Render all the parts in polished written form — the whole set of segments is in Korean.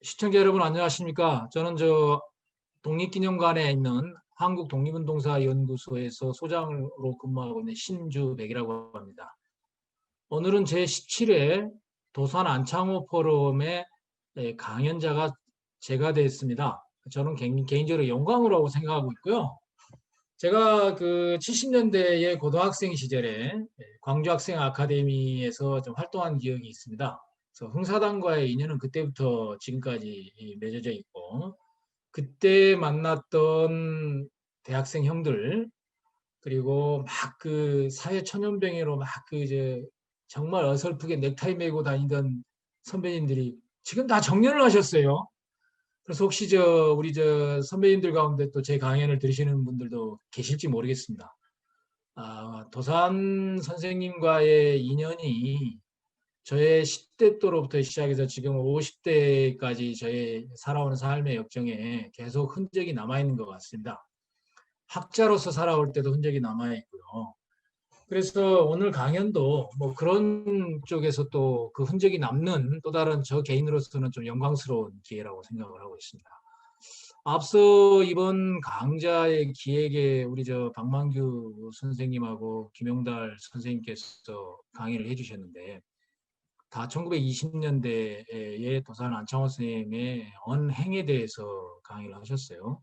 시청자 여러분 안녕하십니까? 저는 독립기념관에 있는 한국독립운동사연구소에서 소장으로 근무하고 있는 신주백이라고 합니다. 오늘은 제17회 도산 안창호 포럼의 강연자가 제가 됐습니다. 저는 개인적으로 영광으로 생각하고 있고요. 제가 그 70년대의 고등학생 시절에 광주학생 아카데미에서 좀 활동한 기억이 있습니다. 그래서 흥사단과의 인연은 그때부터 지금까지 맺어져 있고, 그때 만났던 대학생 형들, 그리고 막 그 사회 초년병으로 막 그 이제 정말 어설프게 넥타이 메고 다니던 선배님들이 지금 다 정년을 하셨어요. 그래서 혹시 우리 선배님들 가운데 또 제 강연을 들으시는 분들도 계실지 모르겠습니다. 도산 선생님과의 인연이 저의 10대 또로부터 시작해서 지금 50대까지 저의 살아오는 삶의 역정에 계속 흔적이 남아있는 것 같습니다. 학자로서 살아올 때도 흔적이 남아있고요. 그래서 오늘 강연도 뭐 그런 쪽에서 또 그 흔적이 남는 또 다른 저 개인으로서는 좀 영광스러운 기회라고 생각을 하고 있습니다. 앞서 이번 강좌의 기획에 우리 박만규 선생님하고 김용달 선생님께서 강의를 해주셨는데, 다 1920년대에 도산 안창호 선생님의 언행에 대해서 강의를 하셨어요.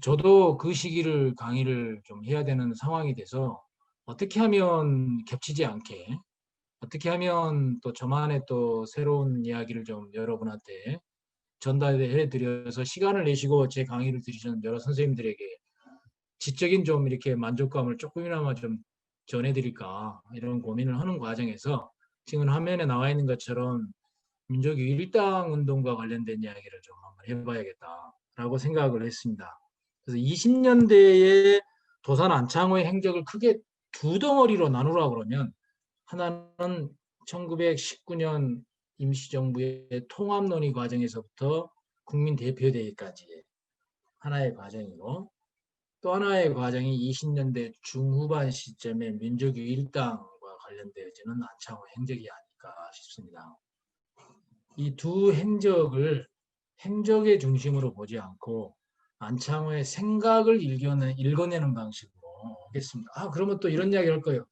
저도 그 시기를 강의를 좀 해야 되는 상황이 돼서 어떻게 하면 겹치지 않게, 어떻게 하면 또 저만의 또 새로운 이야기를 좀 여러분한테 전달해 드려서 시간을 내시고 제 강의를 들으시는 여러 선생님들에게 지적인 좀 이렇게 만족감을 조금이나마 좀 전해드릴까 이런 고민을 하는 과정에서 지금 화면에 나와 있는 것처럼 민족유일당 운동과 관련된 이야기를 좀 한번 해봐야겠다라고 생각을 했습니다. 그래서 20년대에 도산 안창호의 행적을 크게 두 덩어리로 나누라 그러면, 하나는 1919년 임시정부의 통합논의 과정에서부터 국민대표대회까지 하나의 과정이고, 또 하나의 과정이 20년대 중후반 시점에 민족유일당과 관련되어지는 안창호 행적이 아닐까 싶습니다. 이 두 행적의 중심으로 보지 않고 안창호의 생각을 읽어내는 방식으로 하겠습니다. 그러면 또 이런 이야기 할 거예요.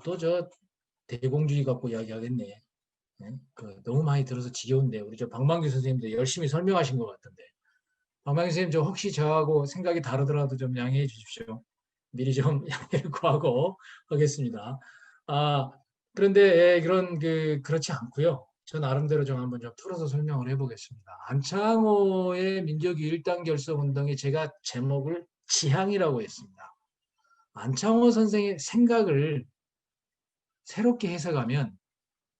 또 대공주의 갖고 이야기하겠네. 너무 많이 들어서 지겨운데 우리 박만규 선생님도 열심히 설명하신 것 같은데, 박만규 선생님 혹시 저하고 생각이 다르더라도 좀 양해해 주십시오. 미리 좀 양해를 구하고 하겠습니다. 아, 그런데 그렇지 않고요. 저 나름대로 좀 한번 좀 풀어서 설명을 해보겠습니다. 안창호의 민족이 일당 결성 운동에 제가 제목을 지향이라고 했습니다. 안창호 선생의 생각을 새롭게 해석하면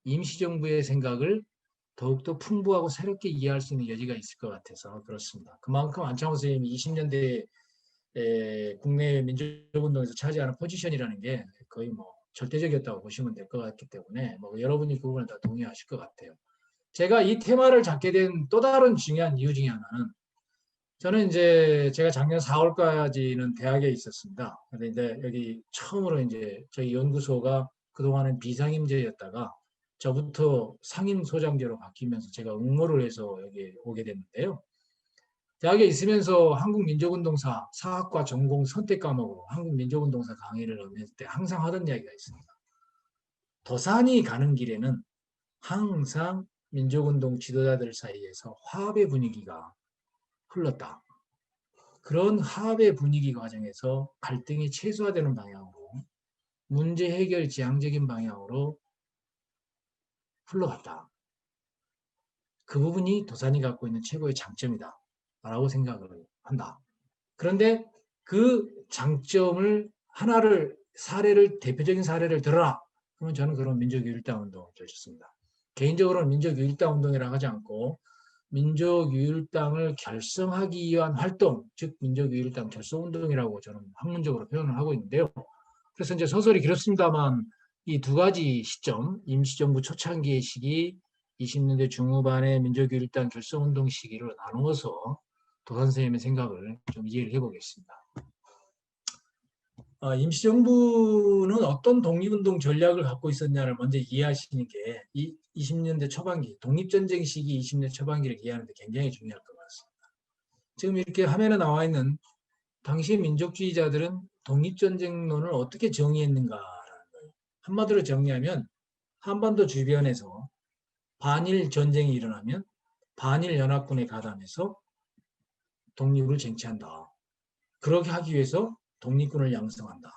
임시정부의 생각을 더욱더 풍부하고 새롭게 이해할 수 있는 여지가 있을 것 같아서 그렇습니다. 그만큼 안창호 선생님이 20년대 국내 민족운동에서 차지하는 포지션이라는 게 거의 뭐 절대적이었다고 보시면 될 것 같기 때문에 뭐 여러분이 그 부분을 다 동의하실 것 같아요. 제가 이 테마를 잡게 된 또 다른 중요한 이유 중에 하나는, 저는 이제 제가 작년 4월까지는 대학에 있었습니다. 근데 이제 여기 처음으로 이제 저희 연구소가 그동안은 비상임제였다가 저부터 상임소장제로 바뀌면서 제가 응모를 해서 여기 오게 됐는데요. 대학에 있으면서 한국민족운동사 사학과 전공 선택 과목으로 한국민족운동사 강의를 했을 때 항상 하던 이야기가 있습니다. 도산이 가는 길에는 항상 민족운동 지도자들 사이에서 화합의 분위기가 흘렀다. 그런 화합의 분위기 과정에서 갈등이 최소화되는 방향으로, 문제 해결 지향적인 방향으로 흘러갔다. 그 부분이 도산이 갖고 있는 최고의 장점이다 라고 생각을 한다. 그런데 그 장점을 대표적인 사례를 들어라. 그러면 저는 그런 민족유일당 운동을 펼쳤습니다. 개인적으로는 민족유일당 운동이라고 하지 않고 민족유일당을 결성하기 위한 활동, 즉 민족유일당 결성운동이라고 저는 학문적으로 표현을 하고 있는데요. 그래서 이제 소설이 길었습니다만 이 두 가지 시점, 임시정부 초창기의 시기, 20년대 중후반의 민족유일당 결성운동 시기를 나누어서 도 선생님의 생각을 좀 이해를 해보겠습니다. 임시정부는 어떤 독립운동 전략을 갖고 있었냐를 먼저 이해하시는 게 이 20년대 초반기, 독립전쟁 시기 20년 초반기를 이해하는 데 굉장히 중요할 것 같습니다. 지금 이렇게 화면에 나와 있는 당시 민족주의자들은 독립전쟁론을 어떻게 정의했는가라는 거예요. 한마디로 정리하면 한반도 주변에서 반일 전쟁이 일어나면 반일 연합군에 가담해서 독립을 쟁취한다. 그렇게 하기 위해서 독립군을 양성한다.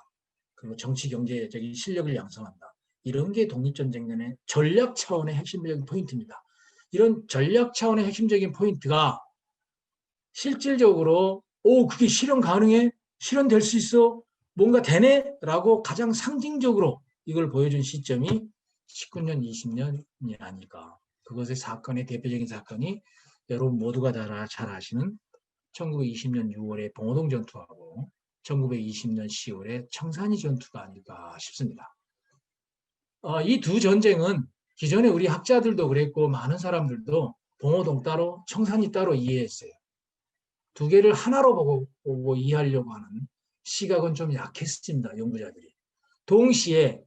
그리고 정치 경제적인 실력을 양성한다. 이런 게 독립전쟁의 전략 차원의 핵심적인 포인트입니다. 이런 전략 차원의 핵심적인 포인트가 실질적으로 그게 실현 가능해? 실현될 수 있어? 뭔가 되네? 라고 가장 상징적으로 이걸 보여준 시점이 19년, 20년이 아닐까. 그것의 사건의 대표적인 사건이 여러분 모두가 잘 아시는 1920년 6월의 봉오동 전투하고 1920년 10월의 청산리 전투가 아닐까 싶습니다. 이 두 전쟁은 기존에 우리 학자들도 그랬고 많은 사람들도 봉오동 따로 청산리 따로 이해했어요. 두 개를 하나로 보고 이해하려고 하는 시각은 좀 약했습니다. 연구자들이. 동시에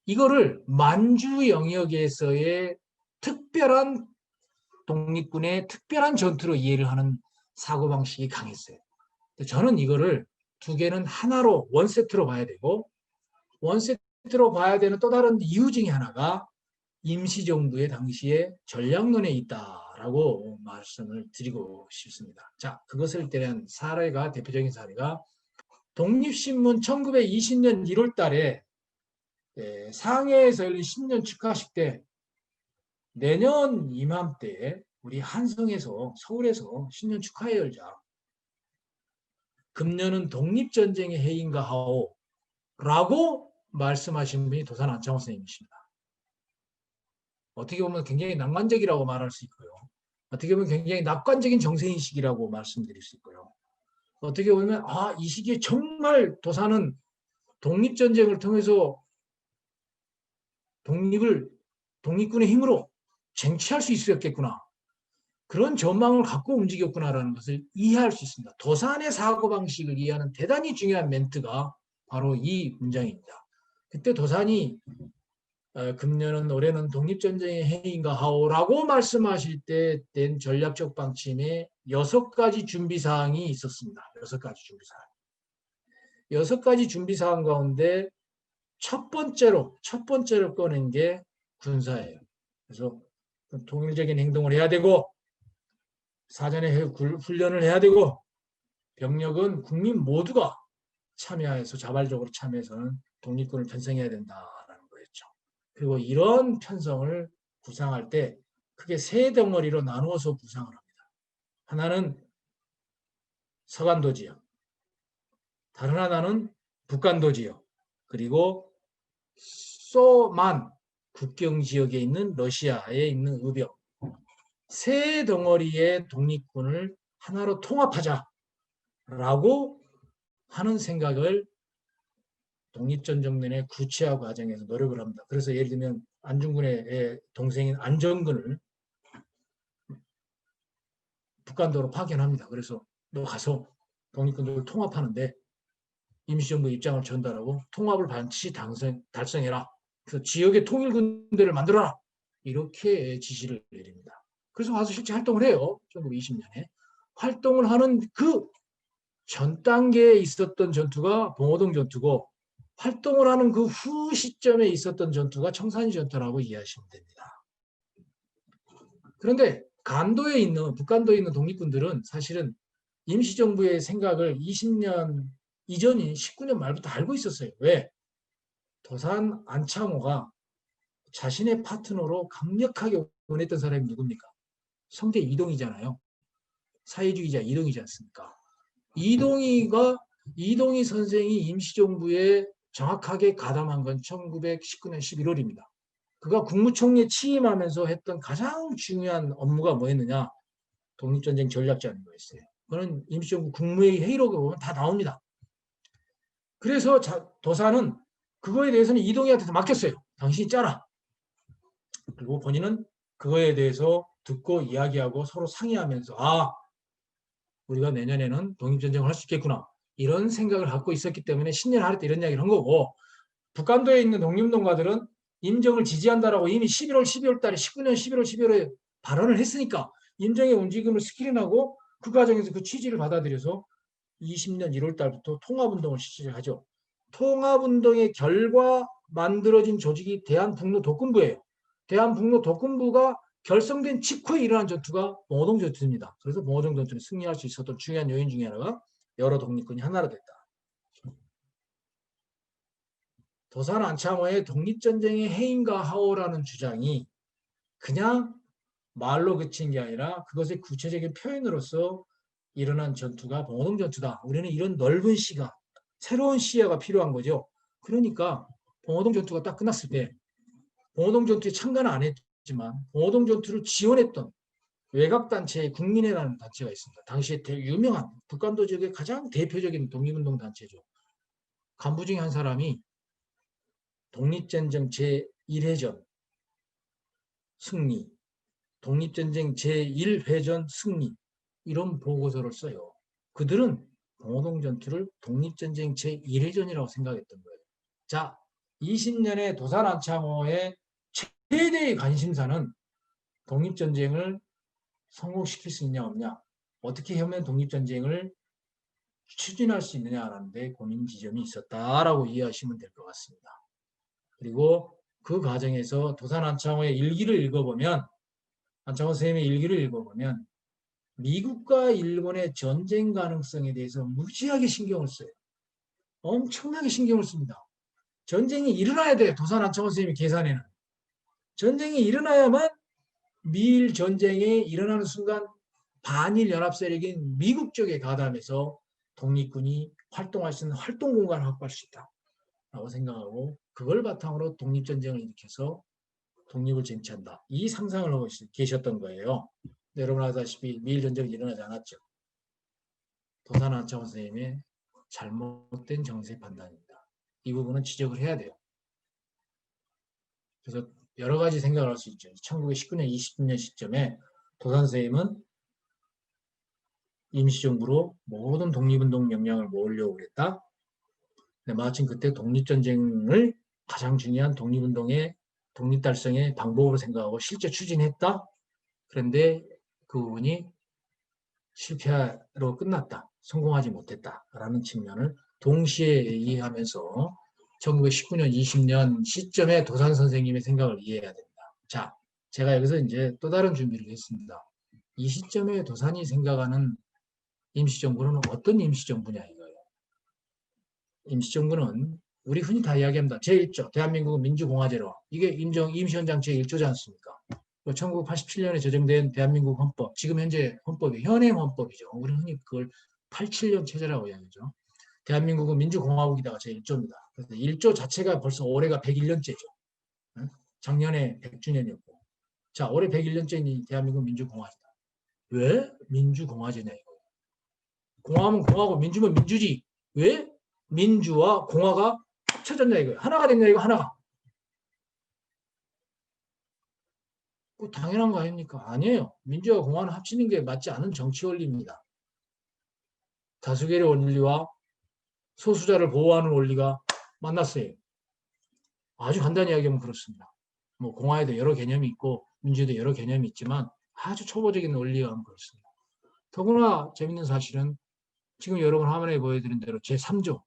이거를 만주 영역에서의 특별한 독립군의 특별한 전투로 이해를 하는 사고방식이 강했어요. 저는 이거를 두 개는 하나로 원세트로 봐야 되고 원세트로 봐야 되는 또 다른 이유 중에 하나가 임시정부의 당시에 전략론에 있다라고 말씀을 드리고 싶습니다. 자, 그것을 대한 사례가 대표적인 사례가 독립신문 1920년 1월 달에 상해에서 열린 신년 축하식 때 내년 이맘때 우리 한성에서 서울에서 신년 축하회 열자. 금년은 독립전쟁의 해인가 하오 라고 말씀하신 분이 도산 안창호 선생님이십니다. 어떻게 보면 굉장히 낭만적이라고 말할 수 있고요. 어떻게 보면 굉장히 낙관적인 정세인식이라고 말씀드릴 수 있고요. 어떻게 보면 이 시기에 정말 도산은 독립전쟁을 통해서 독립군의 힘으로 쟁취할 수 있었겠구나. 그런 전망을 갖고 움직였구나라는 것을 이해할 수 있습니다. 도산의 사고방식을 이해하는 대단히 중요한 멘트가 바로 이 문장입니다. 그때 도산이 금년은 올해는 독립전쟁의 해인가 하오라고 말씀하실 때 된 전략적 방침에 6가지 준비사항이 있었습니다. 6가지 준비사항. 6가지 준비사항 가운데 첫 번째로 꺼낸 게 군사예요. 그래서 통일적인 행동을 해야 되고 사전에 훈련을 해야 되고 병력은 국민 모두가 참여해서 자발적으로 참여해서는 독립군을 편성해야 된다라는 거였죠. 그리고 이런 편성을 구상할 때 크게 세 덩어리로 나누어서 구상을 합니다. 하나는 서간도 지역, 다른 하나는 북간도 지역, 그리고 소만 국경 지역에 있는 러시아에 있는 의병 세 덩어리의 독립군을 하나로 통합하자라고 하는 생각을 독립전쟁론의 구체화 과정에서 노력을 합니다. 그래서 예를 들면 안중근의 동생인 안정근을 북간도로 파견합니다. 그래서 너 가서 독립군들을 통합하는데 임시정부 입장을 전달하고 통합을 반드시 달성해라. 그래서 지역의 통일군대를 만들어라. 이렇게 지시를 내립니다. 그래서 와서 실제 활동을 해요. 1920년에. 활동을 하는 그 전 단계에 있었던 전투가 봉오동 전투고 활동을 하는 그 후 시점에 있었던 전투가 청산리 전투라고 이해하시면 됩니다. 그런데 북간도에 있는 독립군들은 사실은 임시정부의 생각을 20년 이전인 19년 말부터 알고 있었어요. 왜? 도산 안창호가 자신의 파트너로 강력하게 원했던 사람이 누굽니까? 성대 이동이잖아요. 사회주의자 이동이지 않습니까? 이동희 선생이 임시정부에 정확하게 가담한 건 1919년 11월입니다. 그가 국무총리에 취임하면서 했던 가장 중요한 업무가 뭐였느냐? 독립전쟁 전략자는 거였어요. 그거는 임시정부 국무회의 회의록에 보면 다 나옵니다. 그래서 도사는 그거에 대해서는 이동희한테 맡겼어요. 당신이 짜라. 그리고 본인은 그거에 대해서 듣고 이야기하고 서로 상의하면서 우리가 내년에는 독립전쟁을 할 수 있겠구나. 이런 생각을 갖고 있었기 때문에 신년하루 때 이런 이야기를 한 거고, 북한도에 있는 독립운동가들은 임정을 지지한다라고 이미 11월, 12월 달에 19년 11월, 12월에 발언을 했으니까 임정의 움직임을 스크린하고 그 과정에서 그 취지를 받아들여서 20년 1월 달부터 통합운동을 시작하죠. 통합운동의 결과 만들어진 조직이 대한북로독군부예요. 대한북로독군부가 결성된 직후에 일어난 전투가 봉오동 전투입니다. 그래서 봉오동 전투를 승리할 수 있었던 중요한 요인 중에 하나가 여러 독립군이 하나로 됐다. 도산 안창호의 독립전쟁의 해인과 하오라는 주장이 그냥 말로 그친 게 아니라 그것의 구체적인 표현으로서 일어난 전투가 봉오동 전투다. 우리는 이런 넓은 시각, 새로운 시야가 필요한 거죠. 그러니까 봉오동 전투가 딱 끝났을 때 봉오동 전투에 참가는 안 했지만 봉오동 전투를 지원했던 외곽단체의 국민회라는 단체가 있습니다. 당시에 유명한 북한도 지역의 가장 대표적인 독립운동 단체죠. 간부 중에 한 사람이 독립전쟁 제1회전 승리, 독립전쟁 제1회전 승리 이런 보고서를 써요. 그들은 봉오동 전투를 독립전쟁 제1회전이라고 생각했던 거예요. 자, 20년의 도산 안창호의 최대의 관심사는 독립전쟁을 성공시킬 수 있냐 없냐, 어떻게 하면 독립전쟁을 추진할 수 있느냐라는 데 고민 지점이 있었다라고 이해하시면 될 것 같습니다. 그리고 그 과정에서 도산 안창호의 일기를 읽어보면, 안창호 선생님의 일기를 읽어보면 미국과 일본의 전쟁 가능성에 대해서 무지하게 신경을 써요. 엄청나게 신경을 씁니다. 전쟁이 일어나야 돼요. 도산 안창호 선생님의 계산에는. 전쟁이 일어나야만 미일 전쟁이 일어나는 순간 반일 연합 세력인 미국 쪽에 가담해서 독립군이 활동할 수 있는 활동 공간을 확보할 수 있다라고 생각하고, 그걸 바탕으로 독립전쟁을 일으켜서 독립을 쟁취한다. 이 상상을 하고 계셨던 거예요. 여러분 아다시피 미일 전쟁이 일어나지 않았죠. 도산 안창호 선생님의 잘못된 정세 판단입니다. 이 부분은 지적을 해야 돼요. 그래서 여러 가지 생각을 할 수 있죠. 1919년, 20년 시점에 도산 선생님은 임시정부로 모든 독립운동 역량을 모으려고 그랬다. 근데 마침 그때 독립전쟁을 가장 중요한 독립운동의 독립달성의 방법으로 생각하고 실제 추진했다. 그런데 그 부분이 실패로 끝났다. 성공하지 못했다라는 측면을 동시에 이해하면서 1919년, 20년 시점에 도산 선생님의 생각을 이해해야 됩니다. 자, 제가 여기서 이제 또 다른 준비를 했습니다. 이 시점에 도산이 생각하는 임시정부는 어떤 임시정부냐 이거예요. 임시정부는 우리 흔히 다 이야기합니다. 제1조 대한민국은 민주공화제로, 이게 임시헌장 제1조지 않습니까? 1987년에 제정된 대한민국 헌법, 지금 현재 헌법이 현행 헌법이죠. 우리는 흔히 그걸 87년 체제라고 이야기하죠. 대한민국은 민주공화국이다가 제1조입니다. 그래서 1조 자체가 벌써 올해가 101년째죠. 작년에 100주년이었고. 자, 올해 101년째인 대한민국 민주공화제다. 왜 민주공화제냐 이거. 공화하면 공화고 민주면 민주지. 왜 민주와 공화가 합쳐졌냐 이거예요. 하나가 됐냐 이거 하나가. 당연한 거 아닙니까? 아니에요. 민주와 공화는 합치는 게 맞지 않은 정치 원리입니다. 다수결의 원리와 소수자를 보호하는 원리가 만났어요. 아주 간단히 이야기하면 그렇습니다. 뭐 공화에도 여러 개념이 있고 민주에도 여러 개념이 있지만 아주 초보적인 원리가 하면 그렇습니다. 더구나 재밌는 사실은 지금 여러분 화면에 보여드린 대로 제3조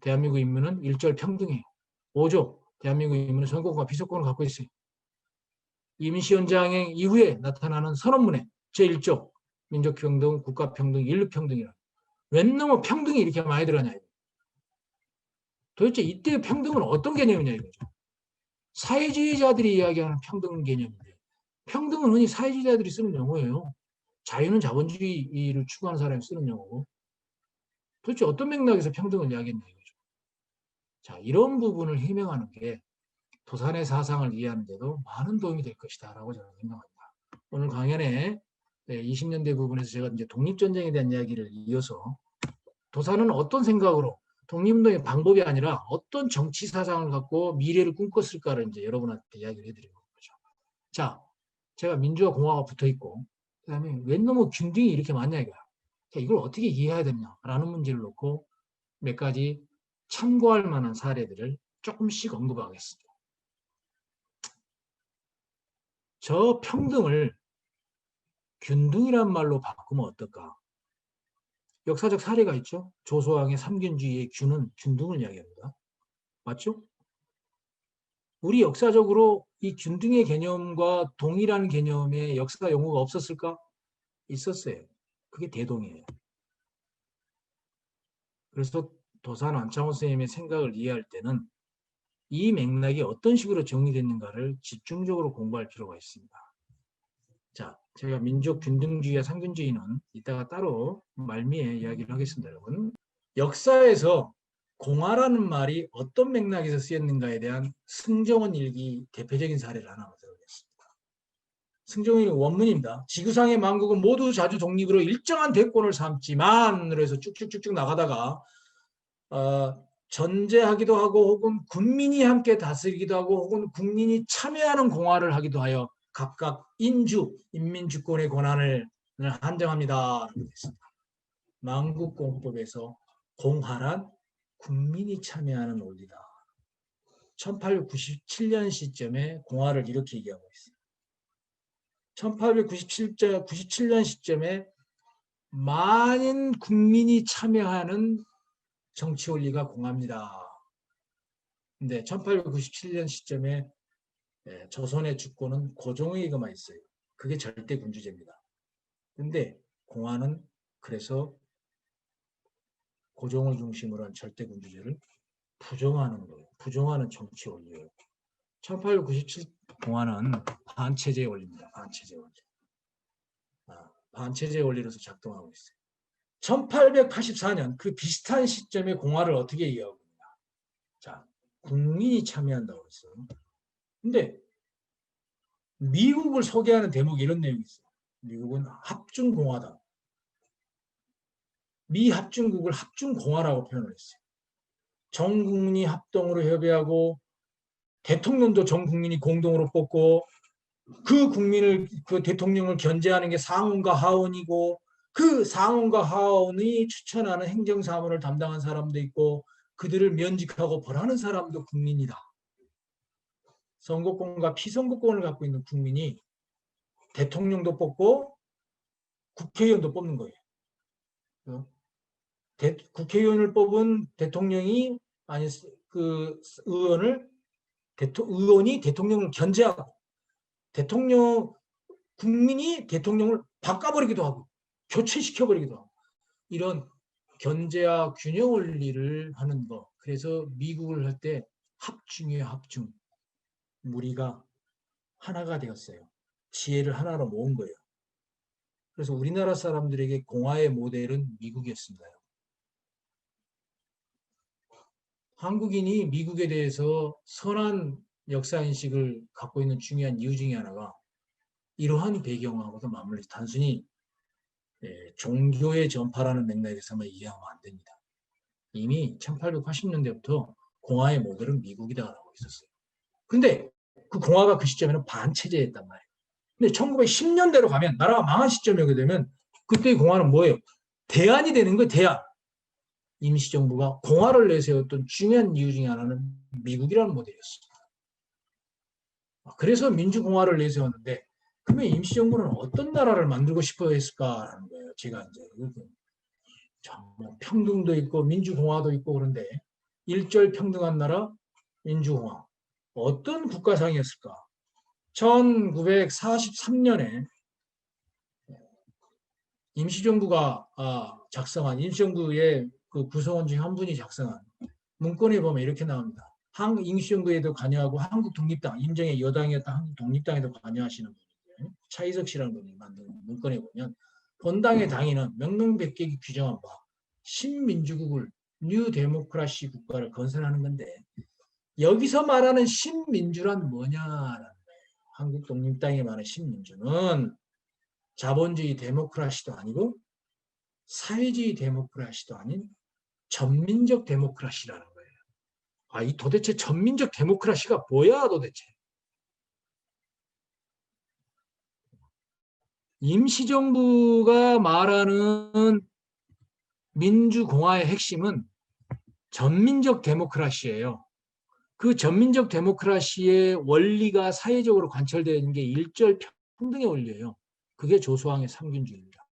대한민국 인민은 일절 평등해요. 5조 대한민국 인민은 선거권과 비서권을 갖고 있어요. 임시헌장 이후에 나타나는 선언문에 제1조 민족평등, 국가평등, 인류평등이라. 웬 놈의 평등이 이렇게 많이 들어가냐 이거. 도대체 이때의 평등은 어떤 개념이냐 이거죠. 사회주의자들이 이야기하는 평등 개념인데, 평등은 흔히 사회주의자들이 쓰는 용어예요. 자유는 자본주의를 추구하는 사람이 쓰는 용어고, 도대체 어떤 맥락에서 평등을 이야기했냐 이거죠. 자, 이런 부분을 해명하는 게 도산의 사상을 이해하는 데도 많은 도움이 될 것이다 라고 저는 생각합니다. 오늘 강연에 20년대 부분에서 제가 이제 독립전쟁에 대한 이야기를 이어서 도산은 어떤 생각으로 독립운동의 방법이 아니라 어떤 정치 사상을 갖고 미래를 꿈꿨을까를 이제 여러분한테 이야기를 해드리는 거죠. 자, 제가 민주와 공화가 붙어 있고, 그 다음에 웬 놈의 균등이 이렇게 많냐 이거야. 자, 이걸 어떻게 이해해야 되냐라는 문제를 놓고 몇 가지 참고할 만한 사례들을 조금씩 언급하겠습니다. 저 평등을 균등이란 말로 바꾸면 어떨까? 역사적 사례가 있죠. 조소왕의 삼균주의의 균은 균등을 이야기합니다. 맞죠? 우리 역사적으로 이 균등의 개념과 동일한 개념의 역사 용어가 없었을까? 있었어요. 그게 대동이에요. 그래서 도산 안창호 선생님의 생각을 이해할 때는 이 맥락이 어떤 식으로 정리됐는가를 집중적으로 공부할 필요가 있습니다. 자, 제가 민족 균등주의와 상균주의는 이따가 따로 말미에 이야기를 하겠습니다, 여러분. 역사에서 공화라는 말이 어떤 맥락에서 쓰였는가에 대한 승정원 일기 대표적인 사례를 하나 들어보겠습니다. 승정원 일기 원문입니다. 지구상의 만국은 모두 자주 독립으로 일정한 대권을 삼지만 그래서 쭉쭉쭉쭉 나가다가 전제하기도 하고 혹은 국민이 함께 다스리기도 하고 혹은 국민이 참여하는 공화를 하기도 하여 각각 인민주권의 권한을 한정합니다. 만국공법에서 공화란 국민이 참여하는 논리다. 1897년 시점에 공화를 이렇게 얘기하고 있어요. 1897년 시점에 많은 국민이 참여하는 정치 원리가 공화입니다. 근데 1897년 시점에 조선의 주권은 고종에게만 있어요. 그게 절대 군주제입니다. 근데 공화는 그래서 고종을 중심으로 한 절대 군주제를 부정하는 거예요. 부정하는 정치 원리예요. 1897 공화는 반체제 원리입니다. 반체제 원리. 반체제 원리로서 작동하고 있어요. 1884년 그 비슷한 시점에 공화를 어떻게 이해하고 있냐. 자, 국민이 참여한다고 했어요. 근데 미국을 소개하는 대목에 이런 내용이 있어요. 미국은 합중공화다. 미합중국을 합중공화라고 표현을 했어요. 전 국민이 합동으로 협의하고 대통령도 전 국민이 공동으로 뽑고 그 대통령을 견제하는 게 상원과 하원이고 그 상원과 하원이 추천하는 행정사무를 담당한 사람도 있고 그들을 면직하고 벌하는 사람도 국민이다. 선거권과 피선거권을 갖고 있는 국민이 대통령도 뽑고 국회의원도 뽑는 거예요. 국회의원을 뽑은 대통령이 아니 그 의원이 대통령을 견제하고 국민이 대통령을 바꿔버리기도 하고 교체시켜버리기도 하고 이런 견제와 균형 원리를 하는 거. 그래서 미국을 할 때 합중이에요. 합중. 무리가 하나가 되었어요. 지혜를 하나로 모은 거예요. 그래서 우리나라 사람들에게 공화의 모델은 미국이었습니다. 한국인이 미국에 대해서 선한 역사인식을 갖고 있는 중요한 이유 중에 하나가 이러한 배경하고도 맞물려 단순히 종교의 전파라는 맥락에서만 이해하면 안 됩니다. 이미 1880년대부터 공화의 모델은 미국이다라고 있었어요. 근데 그 공화가 그 시점에는 반체제였단 말이에요. 근데 1910년대로 가면 나라가 망한 시점이 오게 되면 그때의 공화는 뭐예요? 대안이 되는 거예요. 대안. 임시정부가 공화를 내세웠던 중요한 이유 중에 하나는 미국이라는 모델이었습니다. 그래서 민주공화를 내세웠는데 그러면 임시정부는 어떤 나라를 만들고 싶어 했을까라는 거예요. 제가 이제 뭐 평등도 있고 민주공화도 있고 그런데 일절 평등한 나라 민주공화 어떤 국가상이었을까? 1943년에 임시정부가 임시정부의 그 구성원 중 한 분이 작성한 문건에 보면 이렇게 나옵니다. 한국 임시정부에도 관여하고 한국 독립당, 임정의 여당이었던 한국 독립당에도 관여하시는 분이고요. 차이석 씨라는 분이 만든 문건에 보면 본당의 당인은 명명백객이 규정한 바 신민주국을 뉴 데모크라시 국가를 건설하는 건데 여기서 말하는 신민주란 뭐냐라는 거예요. 한국 독립당이 말하는 신민주는 자본주의 데모크라시도 아니고 사회주의 데모크라시도 아닌 전민적 데모크라시라는 거예요. 이 도대체 전민적 데모크라시가 뭐야 도대체. 임시정부가 말하는 민주공화의 핵심은 전민적 데모크라시예요. 그 전민적 데모크라시의 원리가 사회적으로 관철되어 있는 게 일절 평등의 원리예요. 그게 조소왕의 삼균주의입니다.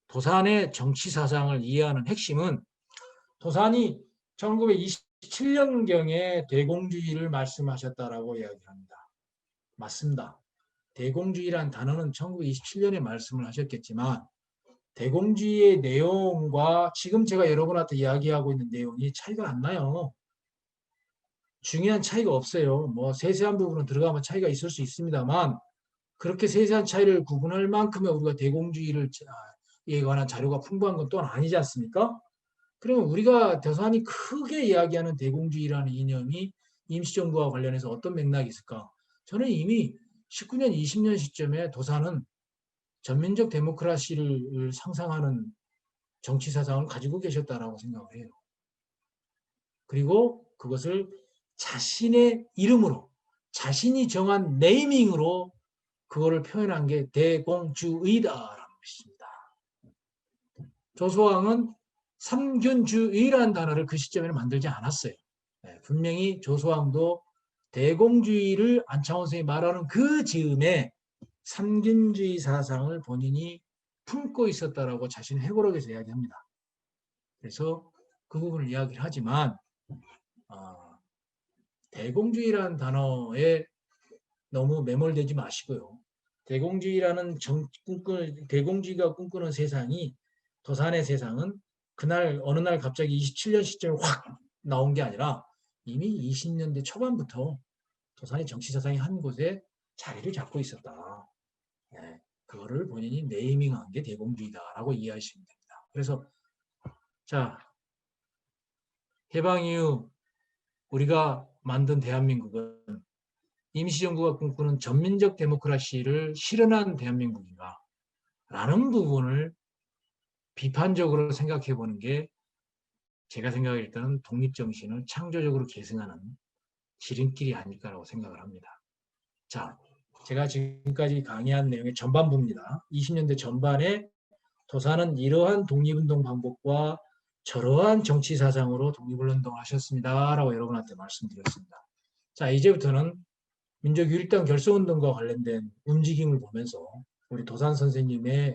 도산의 정치 사상을 이해하는 핵심은 도산이 1927년경에 대공주의를 말씀하셨다라고 이야기합니다. 맞습니다. 대공주의란 단어는 1927년에 말씀을 하셨겠지만 대공주의의 내용과 지금 제가 여러분한테 이야기하고 있는 내용이 차이가 안 나요. 중요한 차이가 없어요. 뭐 세세한 부분은 들어가면 차이가 있을 수 있습니다만 그렇게 세세한 차이를 구분할 만큼의 우리가 대공주의를 에 관한 자료가 풍부한 건 또한 아니지 않습니까? 그러면 우리가 도산이 크게 이야기하는 대공주의라는 이념이 임시정부와 관련해서 어떤 맥락이 있을까? 저는 이미 19년, 20년 시점에 도산은 전민적 데모크라시를 상상하는 정치 사상을 가지고 계셨다라고 생각을 해요. 그리고 그것을 자신의 이름으로, 자신이 정한 네이밍으로 그거를 표현한 게 대공주의다라는 것입니다. 조소왕은 삼균주의라는 단어를 그 시점에는 만들지 않았어요. 분명히 조소왕도 대공주의를 안창호 선생이 말하는 그 즈음에 삼균주의 사상을 본인이 품고 있었다라고 자신의 회고록에서 이야기합니다. 그래서 그 부분을 이야기를 하지만 대공주의라는 단어에 너무 매몰되지 마시고요. 대공주의라는 대공주의가 꿈꾸는 세상이 도산의 세상은 그날 어느 날 갑자기 27년 시점에 확 나온 게 아니라 이미 20년대 초반부터 도산의 정치 사상이 한 곳에 자리를 잡고 있었다. 네, 그거를 본인이 네이밍한 게 대공주의다라고 이해하시면 됩니다. 그래서 자, 해방 이후 우리가 만든 대한민국은 임시정부가 꿈꾸는 전민적 데모크라시를 실현한 대한민국인가? 라는 부분을 비판적으로 생각해 보는 게 제가 생각할 때는 독립정신을 창조적으로 계승하는 지름길이 아닐까라고 생각을 합니다. 자, 제가 지금까지 강의한 내용의 전반부입니다. 20년대 전반에 도산은 이러한 독립운동 방법과 저러한 정치 사상으로 독립운동을 하셨습니다. 라고 여러분한테 말씀드렸습니다. 자, 이제부터는 민족유일당 결성운동과 관련된 움직임을 보면서 우리 도산 선생님의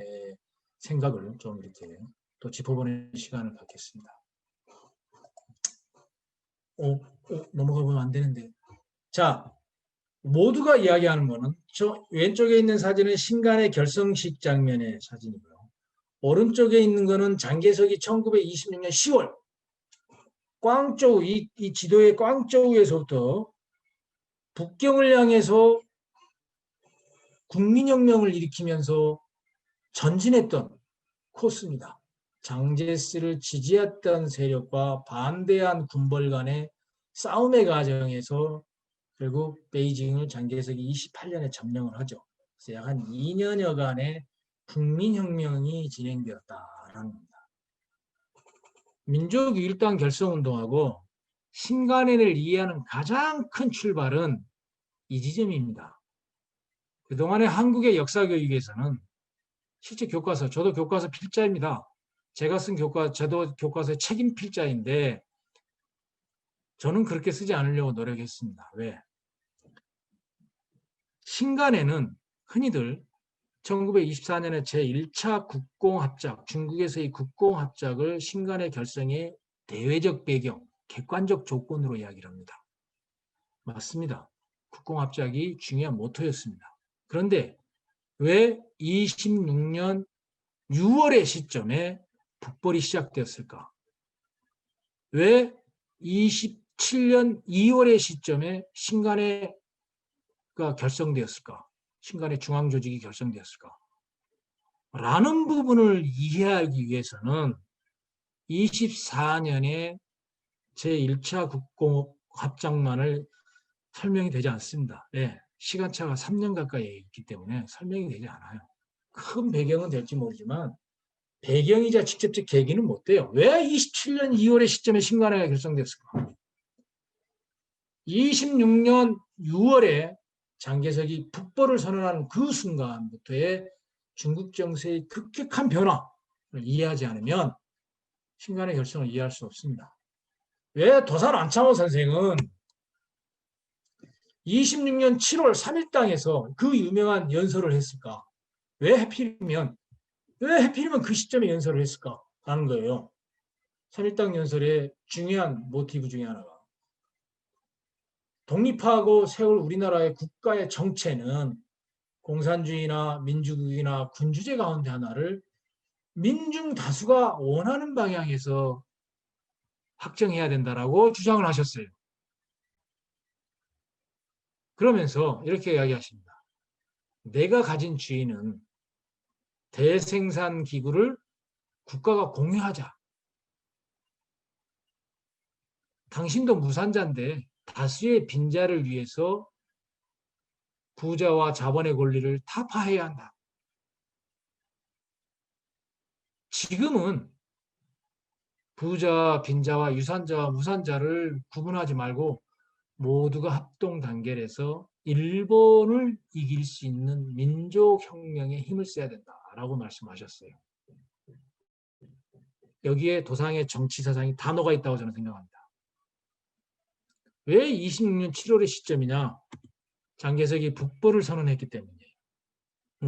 생각을 좀 이렇게 또 짚어보는 시간을 갖겠습니다. 넘어가 보면 안 되는데. 자, 모두가 이야기하는 거는 저 왼쪽에 있는 사진은 신간의 결성식 장면의 사진이고요. 오른쪽에 있는 거는 장개석이 1926년 10월 꽝저우, 이 지도의 꽝저우에서부터 북경을 향해서 국민혁명을 일으키면서 전진했던 코스입니다. 장제스를 지지했던 세력과 반대한 군벌 간의 싸움의 과정에서 결국 베이징을 장개석이 28년에 점령을 하죠. 그래서 약 한 2년여간의 국민혁명이 진행되었다라는 겁니다. 민족유일당 결성운동하고 신간회를 이해하는 가장 큰 출발은 이 지점입니다. 그동안의 한국의 역사교육에서는 실제 교과서, 저도 교과서 필자입니다. 제가 쓴 저도 교과서의 책임 필자인데 저는 그렇게 쓰지 않으려고 노력했습니다. 왜? 신간회는 흔히들 1924년에 제1차 국공합작, 중국에서의 국공합작을 신간회 결성의 대외적 배경, 객관적 조건으로 이야기를 합니다. 맞습니다. 국공합작이 중요한 모토였습니다. 그런데 왜 26년 6월의 시점에 북벌이 시작되었을까? 왜 27년 2월의 시점에 신간회가 결성되었을까? 신간의 중앙조직이 결성되었을까? 라는 부분을 이해하기 위해서는 24년에 제1차 국공합작만을 설명이 되지 않습니다. 네, 시간차가 3년 가까이 있기 때문에 설명이 되지 않아요. 큰 배경은 될지 모르지만 배경이자 직접적 계기는 못 돼요. 왜 27년 2월의 시점에 신간회가 결성됐을까? 26년 6월에 장개석이 북벌을 선언하는 그 순간부터의 중국 정세의 급격한 변화, 이해하지 않으면 신간의 결성을 이해할 수 없습니다. 왜 도산 안창호 선생은 26년 7월 3일당에서 그 유명한 연설을 했을까? 왜 하필이면 그 시점에 연설을 했을까? 라는 거예요. 3일당 연설의 중요한 모티브 중에 하나가 독립하고 세울 우리나라의 국가의 정체는 공산주의나 민주주의나 군주제 가운데 하나를 민중 다수가 원하는 방향에서 확정해야 된다라고 주장을 하셨어요. 그러면서 이렇게 이야기하십니다. 내가 가진 주의는 대생산 기구를 국가가 공유하자. 당신도 무산자인데 다수의 빈자를 위해서 부자와 자본의 권리를 타파해야 한다. 지금은 부자, 빈자와 유산자와 무산자를 구분하지 말고 모두가 합동 단결해서 일본을 이길 수 있는 민족혁명에 힘을 써야 된다라고 말씀하셨어요. 여기에 도상의 정치 사상이 다 녹아 있다고 저는 생각합니다. 왜 26년 7월의 시점이냐? 장개석이 북벌을 선언했기 때문이에요.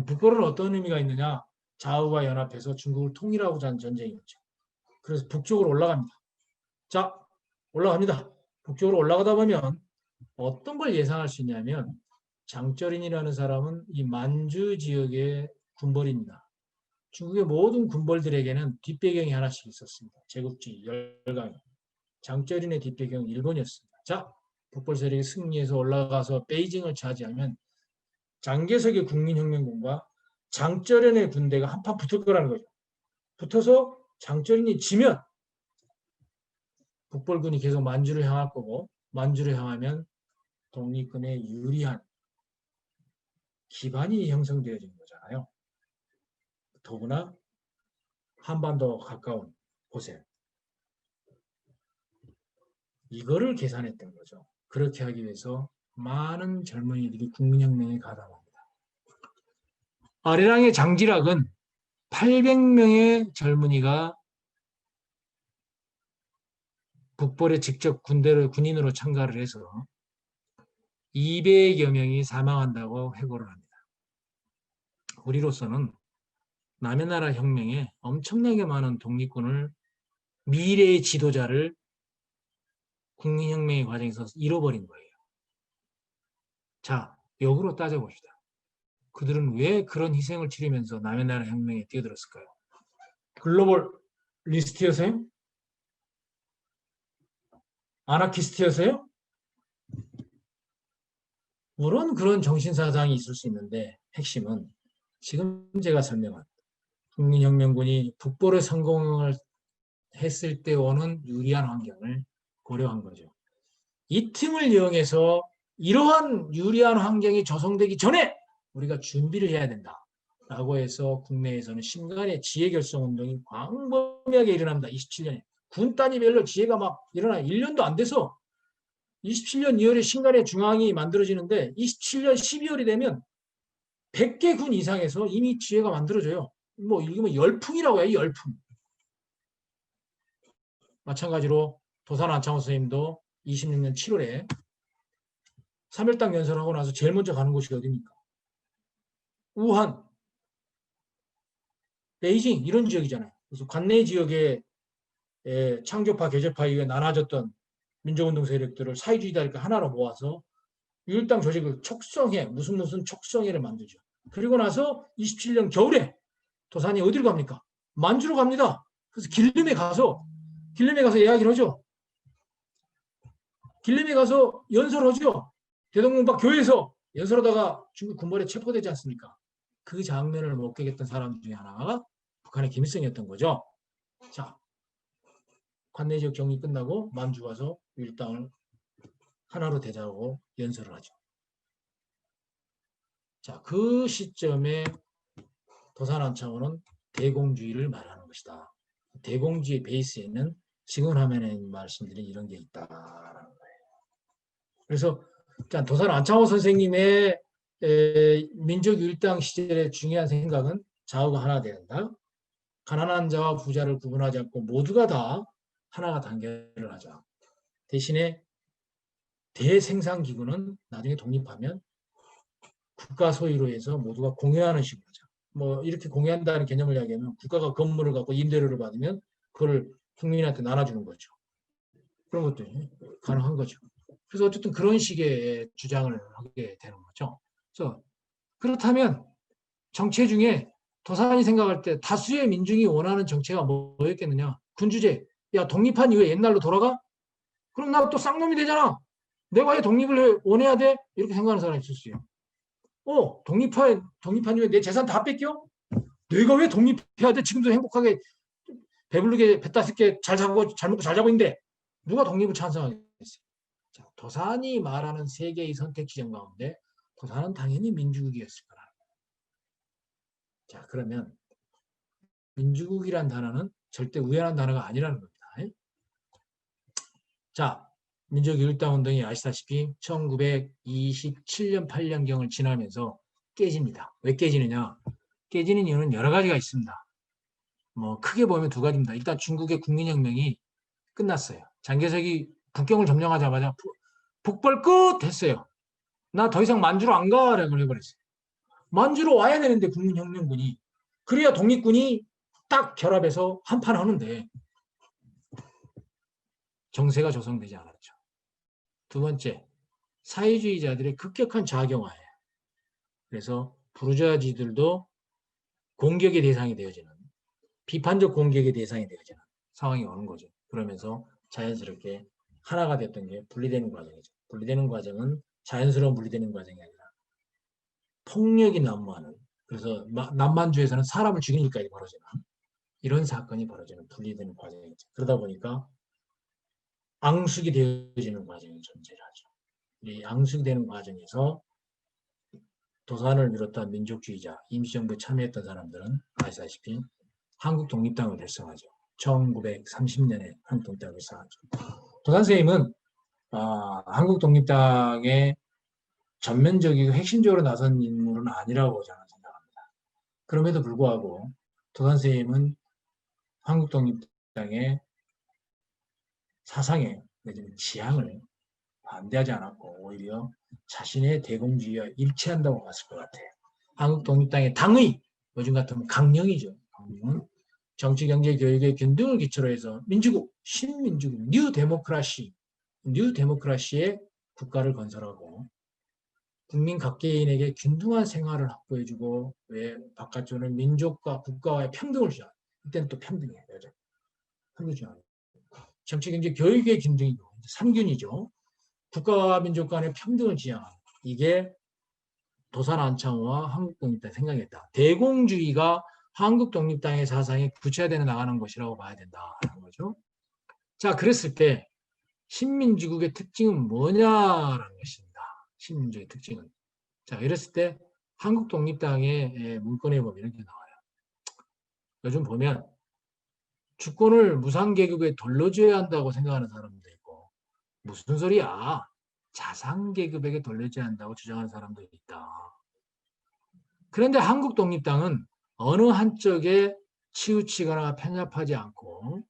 북벌은 어떤 의미가 있느냐? 좌우가 연합해서 중국을 통일하고자 하는 전쟁이었죠. 그래서 북쪽으로 올라갑니다. 자, 올라갑니다. 북쪽으로 올라가다 보면 어떤 걸 예상할 수 있냐면 장쩌린이라는 사람은 이 만주 지역의 군벌입니다. 중국의 모든 군벌들에게는 뒷배경이 하나씩 있었습니다. 제국주의, 열강이. 장쩌린의 뒷배경은 일본이었습니다. 자, 북벌 세력이 승리해서 올라가서 베이징을 차지하면 장개석의 국민혁명군과 장쩌린의 군대가 한판 붙을 거라는 거죠. 붙어서 장쩌린이 지면 북벌군이 계속 만주를 향할 거고 만주를 향하면 독립군에 유리한 기반이 형성되어진 거잖아요. 더구나 한반도 가까운 곳에 이거를 계산했던 거죠. 그렇게 하기 위해서 많은 젊은이들이 국민혁명에 가담합니다. 아리랑의 장지락은 800명의 젊은이가 북벌에 직접 군인으로 참가를 해서 200여 명이 사망한다고 회고를 합니다. 우리로서는 남의 나라 혁명에 엄청나게 많은 독립군을 미래의 지도자를 국민혁명의 과정에서 잃어버린 거예요. 자, 역으로 따져봅시다. 그들은 왜 그런 희생을 치르면서 남의 나라 혁명에 뛰어들었을까요? 글로벌 리스트였어요? 아나키스트였어요? 물론 그런 정신사상이 있을 수 있는데 핵심은 지금 제가 설명한 국민혁명군이 북벌의 성공을 했을 때 오는 유리한 환경을 고려한 거죠. 이 틈을 이용해서 이러한 유리한 환경이 조성되기 전에 우리가 준비를 해야 된다라고 해서 국내에서는 신간의 지혜결성운동이 광범위하게 일어납니다. 27년에. 군 단위별로 지혜가 막 일어나 1년도 안 돼서 27년 2월에 신간의 중앙이 만들어지는데 27년 12월이 되면 100개 군 이상에서 이미 지혜가 만들어져요. 뭐 이게 뭐 열풍이라고 해요. 열풍. 마찬가지로 도산 안창호 선생님도 26년 7월에 3일당 연설하고 나서 제일 먼저 가는 곳이 어디입니까? 우한, 베이징 이런 지역이잖아요. 그래서 관내 지역에 창조파, 개조파 이게 나눠졌던 민족운동 세력들을 사회주의자니까 하나로 모아서 유일당 조직을 촉성회, 무슨 촉성회를 만들죠. 그리고 나서 27년 겨울에 도산이 어디로 갑니까? 만주로 갑니다. 그래서 길림에 가서 이야기를 하죠. 길림에 가서 연설하죠. 대동문박 교회에서 연설하다가 중국 군벌에 체포되지 않습니까? 그 장면을 목격했던 사람 중에 하나가 북한의 김일성이었던 거죠. 자, 관내 지역 정리 끝나고 만주 가서 일당을 하나로 대자하고 연설을 하죠. 자, 그 시점에 도산 안창호는 대공주의를 말하는 것이다. 대공주의 베이스에는 지금 화면에 말씀드린 이런 게 있다라는 거예요. 그래서 도산 안창호 선생님의 민족일당 시절의 중요한 생각은 좌우가 하나 돼야 한다. 가난한 자와 부자를 구분하지 않고 모두가 다 하나가 단결을 하자. 대신에 대생산기구는 나중에 독립하면 국가 소유로 해서 모두가 공유하는 식으로 하자. 뭐 이렇게 공유한다는 개념을 이야기하면 국가가 건물을 갖고 임대료를 받으면 그걸 국민한테 나눠주는 거죠. 그런 것도 가능한 거죠. 그래서 어쨌든 그런 식의 주장을 하게 되는 거죠. 그래서 그렇다면 정체 중에 도산이 생각할 때 다수의 민중이 원하는 정체가 뭐였겠느냐? 군주제. 야, 독립한 이후에 옛날로 돌아가? 그럼 나 또 쌍놈이 되잖아. 내가 왜 독립을 원해야 돼? 이렇게 생각하는 사람이 있을 수 있어요. 독립한 이후에 내 재산 다 뺏겨? 내가 왜 독립해야 돼? 지금도 행복하게 배부르게 배 따숩게 잘 자고 잘 먹고 잘 자고 있는데 누가 독립을 찬성하겠어요? 자, 도산이 말하는 세 개의 선택지점 가운데 도산은 당연히 민주국이었을 거라. 자, 그러면 민주국이란 단어는 절대 우연한 단어가 아니라는 겁니다. 자, 민족교육당운동이 아시다시피 1927년, 8년경을 지나면서 깨집니다. 왜 깨지느냐? 깨지는 이유는 여러 가지가 있습니다. 뭐 크게 보면 두 가지입니다. 일단 중국의 국민혁명이 끝났어요. 장개석이 북경을 점령하자마자 북벌 끝 했어요. 나 더 이상 만주로 안 가라고 해버렸어요. 만주로 와야 되는데 국민혁명군이 그래야 독립군이 딱 결합해서 한판 하는데 정세가 조성되지 않았죠. 두 번째, 사회주의자들의 급격한 자경화예요. 그래서 부르주아지들도 공격의 대상이 되어지는, 비판적 공격의 대상이 되어지는 상황이 오는 거죠. 그러면서 자연스럽게 하나가 됐던 게 분리되는 과정이죠. 분리되는 과정은 자연스러운 분리되는 과정이 아니라 폭력이 난무하는, 그래서 남만주에서는 사람을 죽이는 일까지 벌어지는 이런 사건이 벌어지는 분리되는 과정이죠. 그러다 보니까 앙숙이 되어지는 과정이 존재를 하죠. 이 앙숙이 되는 과정에서 도산을 비롯한 민족주의자, 임시정부에 참여했던 사람들은 아시다시피 한국 독립당을 결성하죠. 1930년에 한국 독립당을 결성하죠. 도산 선생님은 한국 독립당의 전면적이고 핵심적으로 나선 인물은 아니라고 저는 생각합니다. 그럼에도 불구하고 도산 선생님은 한국 독립당의 사상에 지향을 반대하지 않았고 오히려 자신의 대공주의와 일치한다고 봤을 것 같아요. 한국 독립당의 당의, 요즘 같으면 강령이죠. 강령은 정치, 경제, 교육의 균등을 기초로 해서 민주국, 신민주국, 뉴 데모크라시의 국가를 건설하고 국민 각개인에게 균등한 생활을 확보해주고 왜 바깥쪽은 민족과 국가와의 평등을 주장. 이때는 또 평등이에요. 평등 주장. 정치, 경제, 교육의 균등이고 3균이죠. 국가와 민족 간의 평등을 지향하는 이게 도산 안창호와 한국독립당의 생각이었다. 대공주의가 한국독립당의 사상에 구체화되어 나가는 것이라고 봐야 된다는 거죠. 자, 그랬을 때 신민주국의 특징은 뭐냐라는 것입니다. 신민주의 특징은. 자, 이랬을 때 한국독립당의 문건에 보면 이렇게 나와요. 요즘 보면 주권을 무상계급에 돌려줘야 한다고 생각하는 사람도 있고 무슨 소리야? 자산계급에게 돌려줘야 한다고 주장하는 사람도 있다. 그런데 한국독립당은 어느 한쪽에 치우치거나 편협하지 않고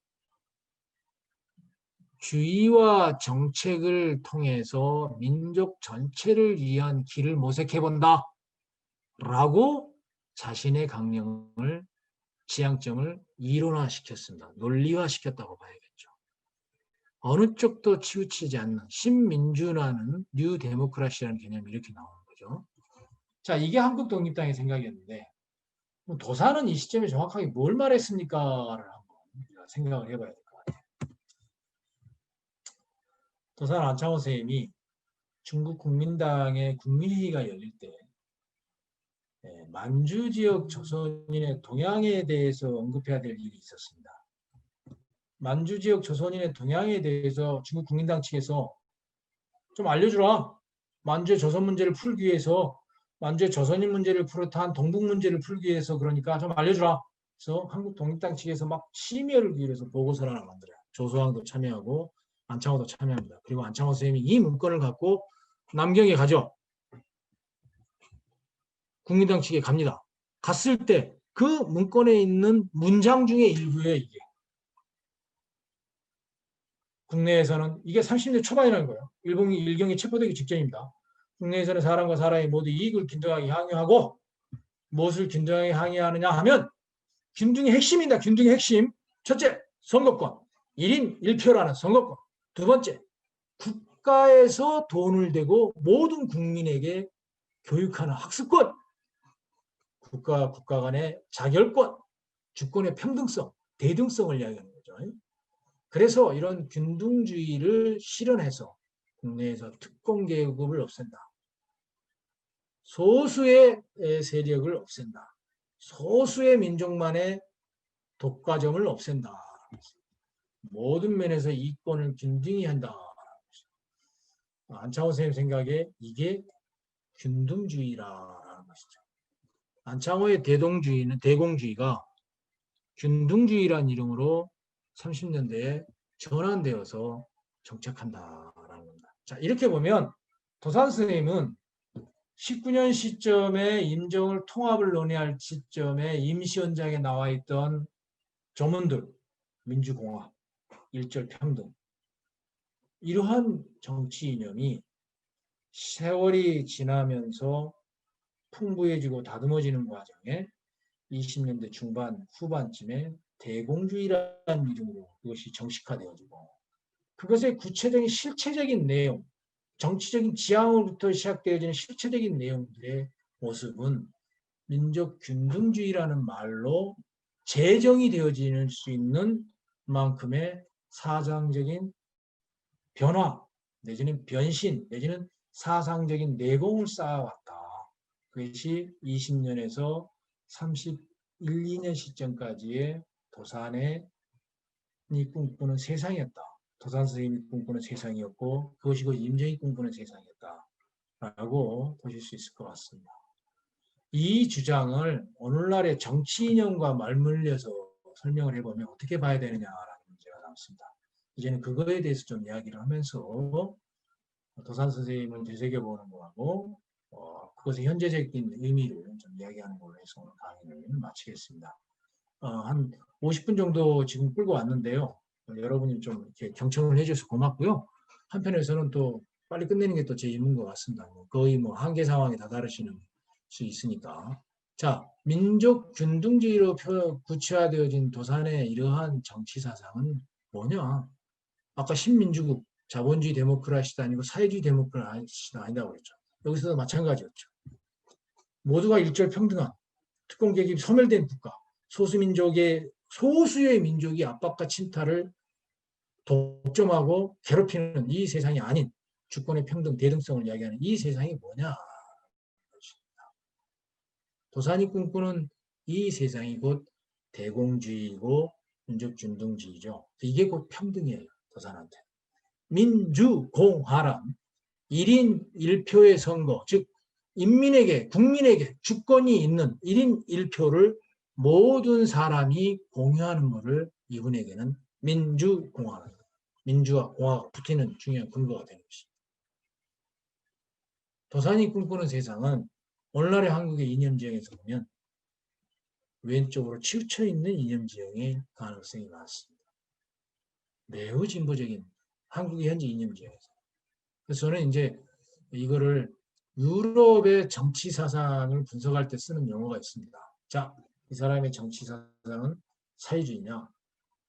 주의와 정책을 통해서 민족 전체를 위한 길을 모색해본다 라고 자신의 강령을 지향점을 이론화시켰습니다. 논리화시켰다고 봐야겠죠. 어느 쪽도 치우치지 않는 신민주라는 뉴 데모크라시라는 개념이 이렇게 나오는 거죠. 자, 이게 한국독립당의 생각이었는데 도산은 이 시점에 정확하게 뭘 말했습니까를 한번 우리가 생각을 해봐야 될 것 같아요. 도산 안창호 선생님이 중국 국민당의 국민회의가 열릴 때 만주 지역 조선인의 동향에 대해서 언급해야 될 일이 있었습니다. 만주 지역 조선인의 동향에 대해서 중국 국민당 측에서 좀 알려주라. 만주의 조선 문제를 풀기 위해서 만주의 조선인 문제를 비롯한 동북 문제를 풀기 위해서 그러니까 좀 알려주라. 그래서 한국 독립당 측에서 막 심의를 위해서 보고서를 하나 만들어요. 조소왕도 참여하고 안창호도 참여합니다. 그리고 안창호 선생님이 이 문건을 갖고 남경에 가죠. 국민당 측에 갑니다. 갔을 때 그 문건에 있는 문장 중에 일부예요. 이게. 국내에서는 이게 30년 초반이라는 거예요. 일경이 체포되기 직전입니다. 국내에서는 사람과 사람이 모두 이익을 균등하게 항유하고 무엇을 균등하게 항의하느냐 하면 균등의 핵심이다. 균등의 핵심. 첫째, 선거권. 1인 1표라는 선거권. 두 번째, 국가에서 돈을 대고 모든 국민에게 교육하는 학습권. 국가 간의 자결권. 주권의 평등성, 대등성을 이야기하는 거죠. 그래서 이런 균등주의를 실현해서 국내에서 특권 계급을 없앤다. 소수의 세력을 없앤다. 소수의 민족만의 독과점을 없앤다. 모든 면에서 이권을 균등히 한다. 안창호 선생님 생각에 이게 균등주의라는 것이죠. 안창호의 대공주의가 균등주의라는 이름으로 30년대에 전환되어서 정착한다라는 겁니다. 자, 이렇게 보면 도산 선생님은 19년 시점에 임정을 통합을 논의할 시점에 임시원장에 나와 있던 조문들, 민주공화, 일절평등, 이러한 정치 이념이 세월이 지나면서 풍부해지고 다듬어지는 과정에 20년대 중반, 후반쯤에 대공주의라는 이름으로 그것이 정식화되어지고 그것의 구체적인 실체적인 내용, 정치적인 지향으로부터 시작되어지는 실체적인 내용들의 모습은 민족 균등주의라는 말로 제정이 되어질 수 있는 만큼의 사상적인 변화 내지는 변신 내지는 사상적인 내공을 쌓아왔다. 그것이 20년에서 31, 2년 시점까지의 도산의 꿈꾸는 세상이었다. 도산 선생님이 꿈꾸는 세상이었고 그것이 그 임정이 꿈꾸는 세상이었다라고 보실 수 있을 것 같습니다. 이 주장을 오늘날의 정치 이념과 말물려서 설명을 해보면 어떻게 봐야 되느냐라는 문제가 나왔습니다. 이제는 그거에 대해서 좀 이야기를 하면서 도산 선생님을 되새겨보는 거하고 그것의 현재적인 의미를 좀 이야기하는 걸로 해서 오늘 강의를 마치겠습니다. 한 50분 정도 지금 끌고 왔는데요. 여러분이 좀 이렇게 경청을 해주셔서 고맙고요. 한편에서는 또 빨리 끝내는 게 또 제 임무인 것 같습니다. 거의 뭐 한계 상황에 다다르시는 수 있으니까. 자, 민족 균등주의로 구체화되어진 도산의 이러한 정치 사상은 뭐냐? 아까 신민주국, 자본주의 데모크라시도 아니고 사회주의 데모크라시도 아니다고 그랬죠. 여기서도 마찬가지였죠. 모두가 일절평등한 특권 계급이 소멸된 국가, 소수의 민족이 압박과 침탈을 독점하고 괴롭히는 이 세상이 아닌 주권의 평등, 대등성을 이야기하는 이 세상이 뭐냐? 도산이 꿈꾸는 이 세상이 곧 대공주의이고 민족균등주의죠. 이게 곧 평등이에요. 도산한테. 민주공화란 1인 1표의 선거, 즉 인민에게, 국민에게 주권이 있는 1인 1표를 모든 사람이 공유하는 것을 이분에게는 민주공화는 민주와 공화가 붙이는 중요한 근거가 되는 것입니다. 도산이 꿈꾸는 세상은 오늘날의 한국의 이념지형에서 보면 왼쪽으로 치우쳐 있는 이념지형의 가능성이 많습니다. 매우 진보적인 한국의 현재 이념지형에서. 그래서 저는 이제 이거를 유럽의 정치 사상을 분석할 때 쓰는 용어가 있습니다. 자, 이 사람의 정치 사상은 사회주의냐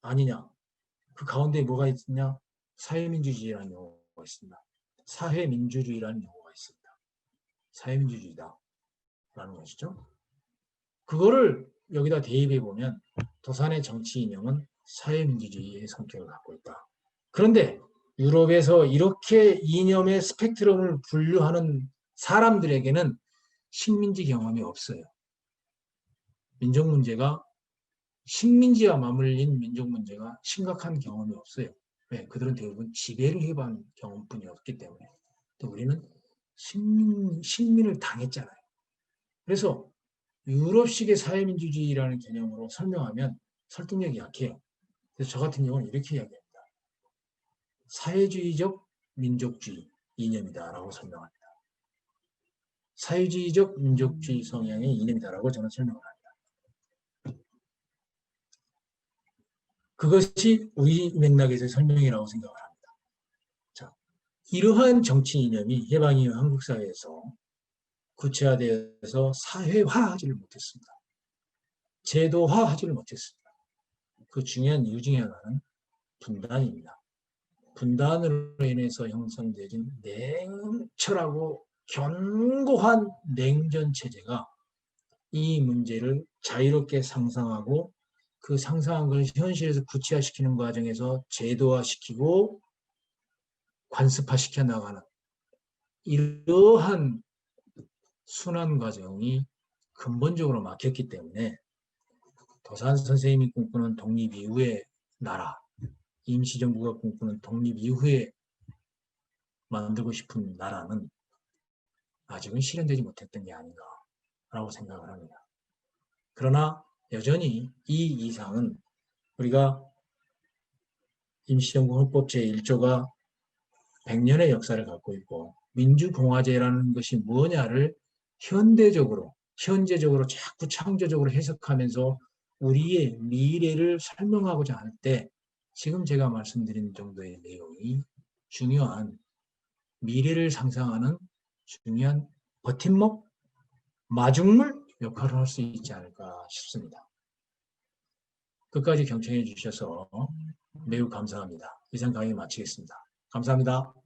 아니냐, 그 가운데 뭐가 있냐, 사회민주주의라는 용어가 있습니다. 사회민주주의라는 용어가 있습니다. 사회민주주의다 라는 것이죠. 그거를 여기다 대입해 보면 도산의 정치 이념은 사회민주주의의 성격을 갖고 있다. 그런데 유럽에서 이렇게 이념의 스펙트럼을 분류하는 사람들에게는 식민지 경험이 없어요. 민족 문제가 식민지와 맞물린 민족 문제가 심각한 경험이 없어요. 왜? 그들은 대부분 지배를 해본 경험뿐이 없기 때문에. 또 우리는 식민을 당했잖아요. 그래서 유럽식의 사회민주주의라는 개념으로 설명하면 설득력이 약해요. 그래서 저 같은 경우는 이렇게 이야기합니다. 사회주의적 민족주의 이념이다라고 설명합니다. 사회주의적 민족주의 성향의 이념이다라고 저는 설명을 합니다. 그것이 우리 맥락에서의 설명이라고 생각을 합니다. 자, 이러한 정치 이념이 해방 이후 한국 사회에서 구체화되어서 사회화하지를 못했습니다. 제도화하지를 못했습니다. 그 중요한 이유 중에 하나는 분단입니다. 분단으로 인해서 형성되진 냉철하고 견고한 냉전 체제가 이 문제를 자유롭게 상상하고 그 상상한 걸 현실에서 구체화시키는 과정에서 제도화시키고 관습화시켜 나가는 이러한 순환 과정이 근본적으로 막혔기 때문에 도산 선생님이 꿈꾸는 독립 이후의 나라, 임시정부가 꿈꾸는 독립 이후에 만들고 싶은 나라는 아직은 실현되지 못했던 게 아닌가라고 생각을 합니다. 그러나 여전히 이 이상은 우리가 임시정부 헌법 제1조가 100년의 역사를 갖고 있고 민주공화제라는 것이 뭐냐를 현재적으로 자꾸 창조적으로 해석하면서 우리의 미래를 설명하고자 할 때 지금 제가 말씀드린 정도의 내용이 중요한 미래를 상상하는 중요한 버팀목, 마중물 역할을 할 수 있지 않을까 싶습니다. 끝까지 경청해 주셔서 매우 감사합니다. 이상 강의 마치겠습니다. 감사합니다.